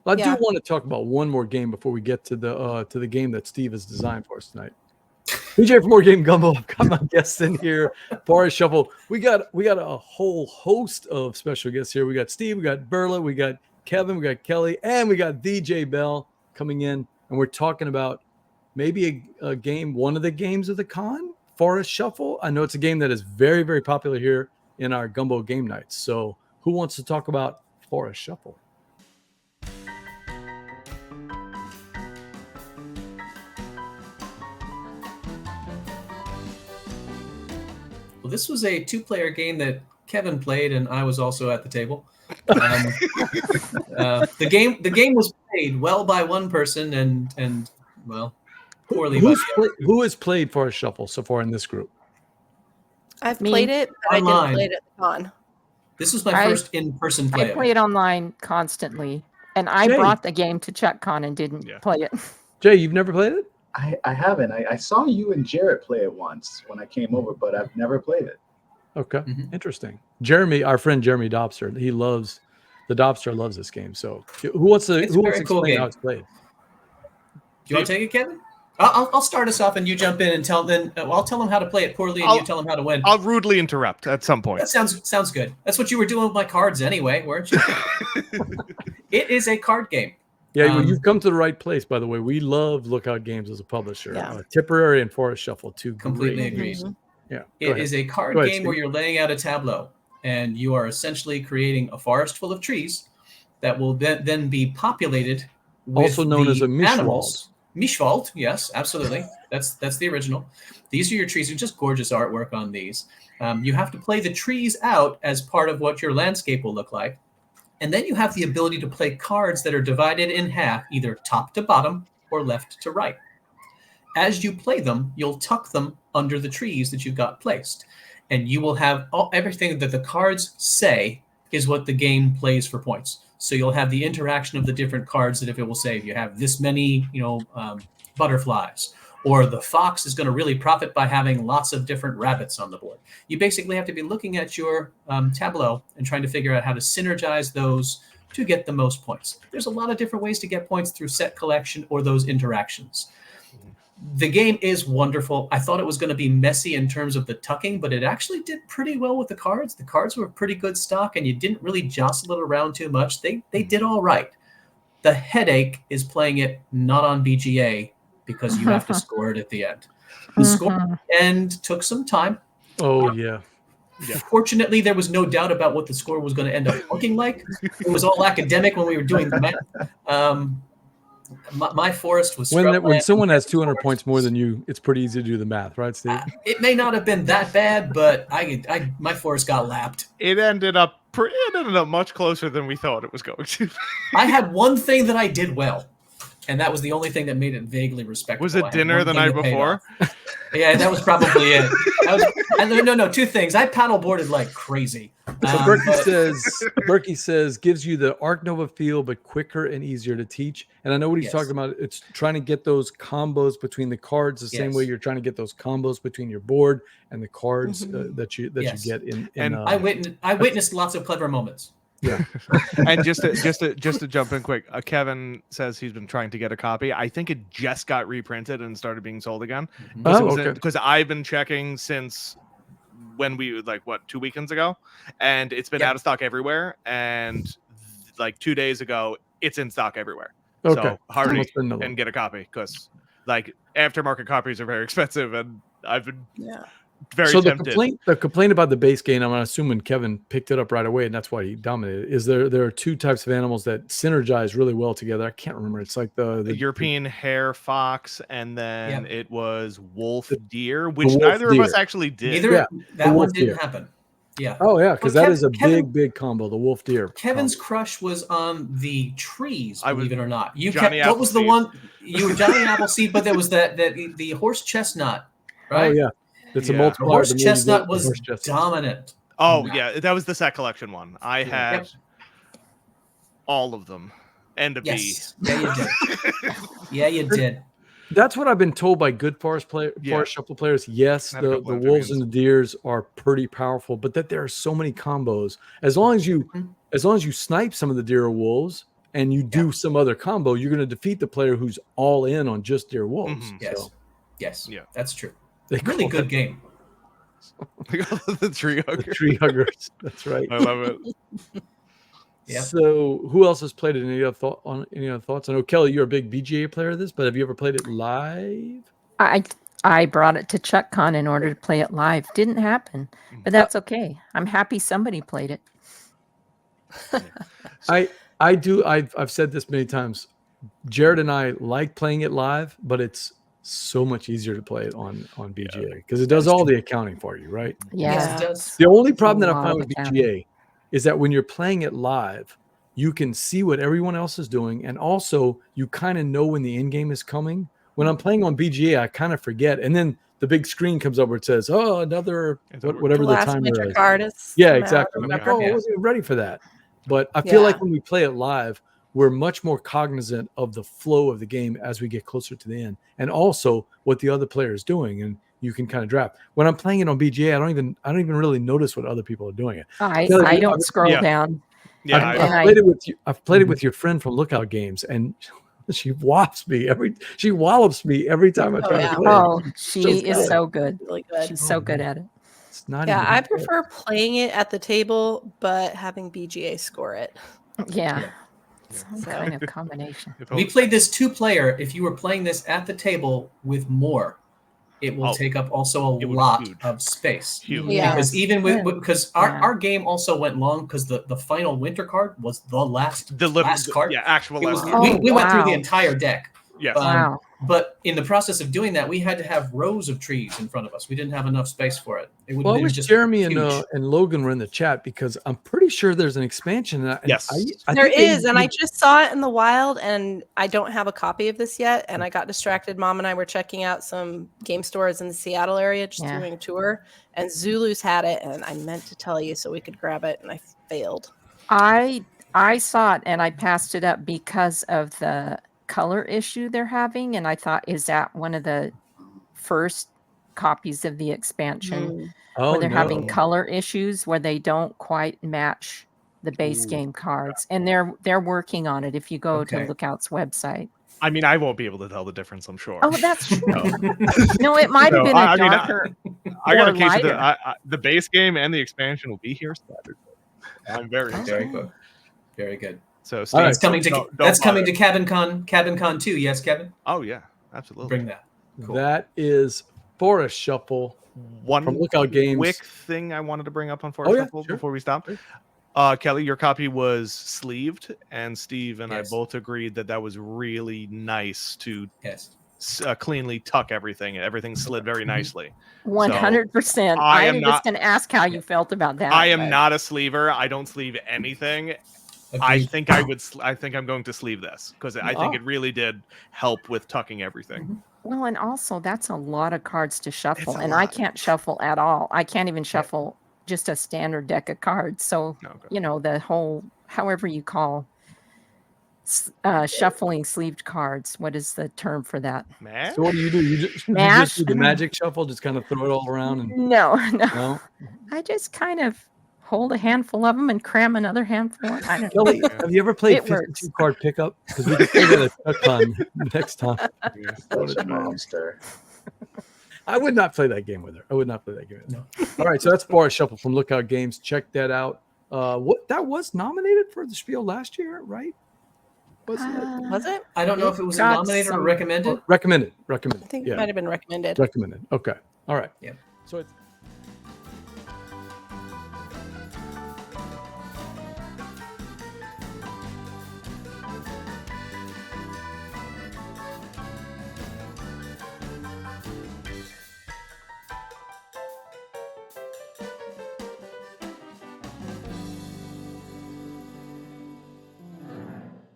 I do want to talk about one more game before we get to the game that Steve has designed for us tonight. DJ for more Game Gumbo. I've got my guests in here. Forest Shuffle. We got a whole host of special guests here. We got Steve, we got Berla, we got Kevin, we got Kelly, and we got DJ Bell coming in, and we're talking about maybe a game, one of the games of the con, Forest Shuffle. I know it's a game that is very, very popular here in our Gumbo game nights. So who wants to talk about Forest Shuffle? Well, this was a 2-player game that Kevin played, and I was also at the table. The game was played well by one person, and well, poorly by the other. Who has played Forest Shuffle so far in this group? I've played it, but Online. I didn't play it at the con. This was my first in-person play. I play it online constantly, and I brought the game to ChuckCon and didn't play it. Jay, you've never played it? I haven't. I saw you and Jarrett play it once when I came over, but I've never played it. Okay, interesting. Jeremy, our friend Jeremy Dobster, Dobster loves this game. So who wants to explain how it's played? Do you want to take it, Kevin? I'll start us off, and you jump in and I'll tell them how to play it poorly, and you tell them how to win. I'll rudely interrupt at some point. That sounds good. That's what you were doing with my cards anyway, weren't you? It is a card game. Yeah, well, you've come to the right place, by the way. We love Lookout Games as a publisher. Yeah. Tipperary and Forest Shuffle, two Completely great. agreed. Yeah, it is a card game where you're laying out a tableau, and you are essentially creating a forest full of trees that will then be populated with also known as a animals. Mischwald, yes, absolutely. That's the original. These are your trees. They're just gorgeous artwork on these. You have to play the trees out as part of what your landscape will look like. And then you have the ability to play cards that are divided in half, either top to bottom or left to right. As you play them, you'll tuck them under the trees that you've got placed. And you will have everything that the cards say is what the game plays for points. So you'll have the interaction of the different cards that if it will say, if you have this many, butterflies, or the fox is going to really profit by having lots of different rabbits on the board. You basically have to be looking at your tableau and trying to figure out how to synergize those to get the most points. There's a lot of different ways to get points through set collection or those interactions. The game is wonderful. I thought it was going to be messy in terms of the tucking, but it actually did pretty well with the cards. The cards were pretty good stock, and you didn't really jostle it around too much. They did all right. The headache is playing it not on BGA because you have to score it at the end. The score at the end took some time. Oh, yeah. Fortunately, there was no doubt about what the score was going to end up looking like. It was all academic when we were doing the math. My forest was when someone has 200 points more than you, it's pretty easy to do the math, right, Steve? It may not have been that bad, but my forest got lapped. It ended up much closer than we thought it was going to. I had one thing that I did well, and that was the only thing that made it vaguely respectable. Was it dinner the night before? Yeah, that was probably it. No, two things. I paddleboarded like crazy. So Berkey says gives you the Arc Nova feel, but quicker and easier to teach. And I know what he's talking about. It's trying to get those combos between the cards the same way you're trying to get those combos between your board and the cards that you get in. And I witnessed lots of clever moments. Yeah. And just to jump in quick, Kevin says he's been trying to get a copy. I think it just got reprinted and started being sold again. Because I've been checking since when 2 weekends ago, and it's been out of stock everywhere. And like 2 days ago, it's in stock everywhere. Okay. So hurry and get a copy because aftermarket copies are very expensive, and I've been very tempted. The complaint about the base game, I'm assuming Kevin picked it up right away, and that's why he dominated. Is there are two types of animals that synergize really well together? I can't remember. It's like the European hare fox, and then it was wolf deer, which neither of us actually did. That one didn't happen. Yeah. Oh yeah, because that is a big combo. The wolf deer. Kevin's crush was on the trees. Believe it or not, what was the one? You were Johnny Appleseed, but there was the horse chestnut, right? Oh yeah. It's a multiplier. The horse chestnut was dominant. Oh, yeah. That was the set collection one. I had all of them. And a B. Yeah, you did. Yeah, you did. That's what I've been told by good Forest Shuffle players. Yes, the wolves and the deers are pretty powerful, but that there are so many combos. As long as you snipe some of the deer or wolves and you do some other combo, you're going to defeat the player who's all in on just their wolves. Yes. So Yes. Yeah. That's true. they Really call good it game. The tree hugger. the tree huggers. That's right. I love it. Yeah. So who else has played it? Any other thoughts? I know Kelly, you're a big BGA player of this, but have you ever played it live? I brought it to ChuckCon in order to play it live. Didn't happen, but that's okay. I'm happy somebody played it. I do. I've said this many times. Jared and I like playing it live, but it's so much easier to play it on BGA because it does all the accounting for you, right? Yes, it does. The only problem that I lot find of with accounting. BGA is that when you're playing it live, you can see what everyone else is doing, and also you kind of know when the end game is coming. When I'm playing on BGA, I kind of forget, and then the big screen comes up where it says, "Oh, another whatever the last timer winter is." card is Yeah, come out exactly. or I'm like, whatever. oh, I Yeah. wasn't ready for that. But I feel like Yeah. when we play it live, we're much more cognizant of the flow of the game as we get closer to the end, and also what the other player is doing, and you can kind of draft. When I'm playing it on BGA, I don't even really notice what other people are doing it. I Kelly, don't scroll Yeah. down. Yeah, I've and played it with you. I've played it with your friend from Lookout Games, and she wallops me every time I Oh, try yeah. to play. Oh, So she is good. so good. Really good. She's so good at it. It's not Yeah, even. I prefer playing it at the table, but having BGA score it. Yeah. Some So- kind of combination. We played this 2-player. If you were playing this at the table with more, it will take up also a it would be lot huge. of space. Huge. Yeah. Because even Yeah. because Yeah. our game also went long because the final winter card was the last The card. Yeah, actual It was, last. we went through the wow. entire deck. Yes. Wow. But in the process of doing that, we had to have rows of trees in front of us. We didn't have enough space for it. It would Well, I have been wish just Jeremy huge. and Logan were in the chat because I'm pretty sure there's an expansion. And Yes. I There think they- is, and I just saw it in the wild, and I don't have a copy of this yet. And I got distracted. Mom and I were checking out some game stores in the Seattle area, just Yeah. doing a tour. And Zulu's had it, and I meant to tell you so we could grab it, and I failed. I saw it and I passed it up because of the color issue they're having, and I thought, is that one of the first copies of the expansion where they're having color issues where they don't quite match the base game cards, and they're working on it. If you go to Lookout's website, I mean, I won't be able to tell the difference, I'm sure. oh, that's true. No, it might have been a darker. I got a or case of lighter. the base game and the expansion will be here Saturday. I'm very Very excited. good. Very good. So All right. That's coming to don't coming bother. to CabinCon too. Yes, Kevin. Oh yeah, absolutely. Bring that. Cool. That is Forest Shuffle One from Lookout Games. quick thing I wanted to bring up on Forest Shuffle sure. before we stop. Sure. Kelly, your copy was sleeved, and Steve and Yes. I both agreed that was really nice to Yes. cleanly tuck everything. Everything slid very nicely. 100%. I I am was not- going to ask how you felt about that. I am but- not a sleever. I don't sleeve anything. I Agreed. think I would. I think I'm going to sleeve this because I think Oh. it really did help with tucking everything. Well, and also that's a lot of cards to shuffle, It's a and I lot. can't shuffle at all. I can't even shuffle just a standard deck of cards. So, Okay. the whole, however you call shuffling sleeved cards. What is the term for that? Man, So what do? You just Mash? do the magic shuffle, just kind of throw it all around and No. no. I just kind of hold a handful of them and cram another handful. I don't know. Kelly, have you ever played It works. 52 card pickup? Because we could play that at ChuckCon next time. Such a monster. I would not play that game with her. I would not play that game with her. All right, so that's Forest Shuffle from Lookout Games. Check that out. What that was nominated for the Spiel last year, right? Wasn't it? Was it? I don't know if it was Got nominated or some- recommended. Recommended. I think it might have been recommended. Recommended. Okay. All right. Yeah. So it's